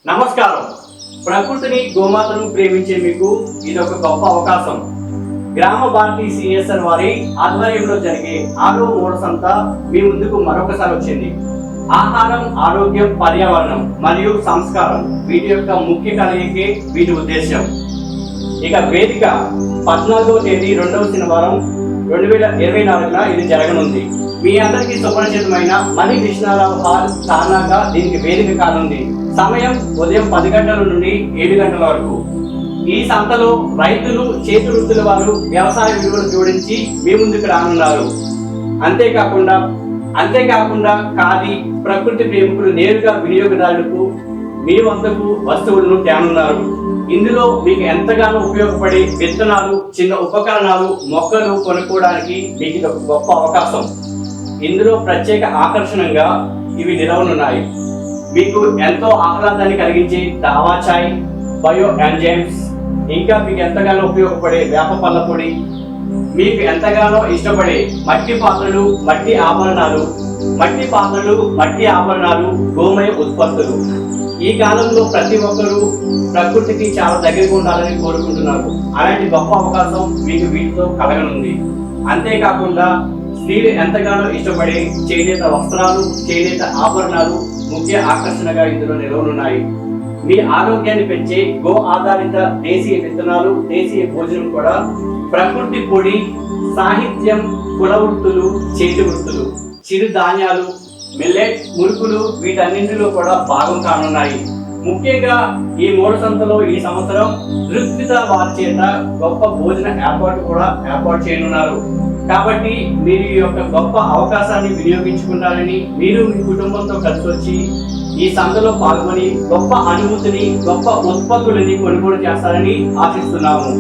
నమస్కారం. ప్రకృతిని గోమాతను ప్రేమించే మీకు ఇది ఒక గొప్ప అవకాశం. గ్రామ భారతి సిఎస్ఆర్ వారి ఆధ్వర్యంలో జరిగే 6వ మూఢ సంత మీ ముందుకు మరొకసారి వచ్చింది. ఆహారం, ఆరోగ్యం, పర్యావరణం మరియు సంస్కారం వీటి యొక్క ముఖ్య కలయికే వీటి ఉద్దేశం. ఇక వేదిక 14వ తేదీ 2వ శనివారం 2024 ఇది జరగనుంది. మీ అందరికీ సుపరిచితమైన మణి కృష్ణారావు హాల్ తానాగా దీనికి వేదిక కానుంది. సమయం ఉదయం 10 గంటల నుండి 7 గంటల వరకు. ఈ సంతలో రైతులు, చేతి వృత్తుల వారు వ్యవసాయ విలువలు జోడించి మీ ముందుకు రానున్నారు. అంతేకాకుండా ఖాదీ, ప్రకృతి ప్రేమికులు నేరుగా వినియోగదారులకు మీ వద్దకు వస్తువులను తేనున్నారు. ఇందులో మీకు ఎంతగానో ఉపయోగపడే విత్తనాలు, చిన్న ఉపకరణాలు, మొక్కలు కొనుక్కోవడానికి మీకు ఇది ఒక గొప్ప అవకాశం. ఇందులో ప్రత్యేక ఆకర్షణగా ఇవి నిలవనున్నాయి. మీకు ఎంతో ఆహ్లాదాన్ని కలిగించే దావా చాయ్, బయో ఎంజైమ్స్, ఇంకా మీకు ఎంతగానో ఉపయోగపడే వేప పళ్ళ పొడి, మీకు ఎంతగానో ఇష్టపడే మట్టి పాత్రలు, మట్టి ఆభరణాలు, గోమయ ఉత్పత్తులు. ఈ కాలంలో ప్రతి ఒక్కరూ ప్రకృతికి చాలా దగ్గరగా ఉండాలని కోరుకుంటున్నారు. అలాంటి గొప్ప అవకాశం మీకు వీటితో కలగనుంది. అంతేకాకుండా స్త్రీలు ఎంతగానో ఇష్టపడే చేనేత వస్త్రాలు, చేనేత ఆభరణాలు ముఖ్య ఆకర్షణగా ఇందులో నిలవనున్నాయి. మీ ఆరోగ్యాన్ని పెంచే గో ఆధారిత దేశీయ విత్తనాలు, దేశీయ భోజనం కూడా, ప్రకృతి పొడి, సాహిత్యం, కుల వృత్తులు, చేతి వృత్తులు, చిరు ధాన్యాలు, మిల్లెట్, మురుకులు వీటన్నింటిలో కూడా భాగం కానున్నాయి. ముఖ్యంగా ఈ మూఢ సంతలో ఈ సంవత్సరం ఋత్విత వారి చేత గొప్ప భోజన ఏర్పాటు చేయనున్నారు. కాబట్టి మీరు ఈ యొక్క గొప్ప అవకాశాన్ని వినియోగించుకుంటారని, మీరు మీ కుటుంబంతో కలిసి వచ్చి ఈ సంతలో పాల్గొని గొప్ప అనుభూతిని, గొప్ప ఉత్పత్తులని కొనుగోలు చేస్తారని ఆశిస్తున్నాము.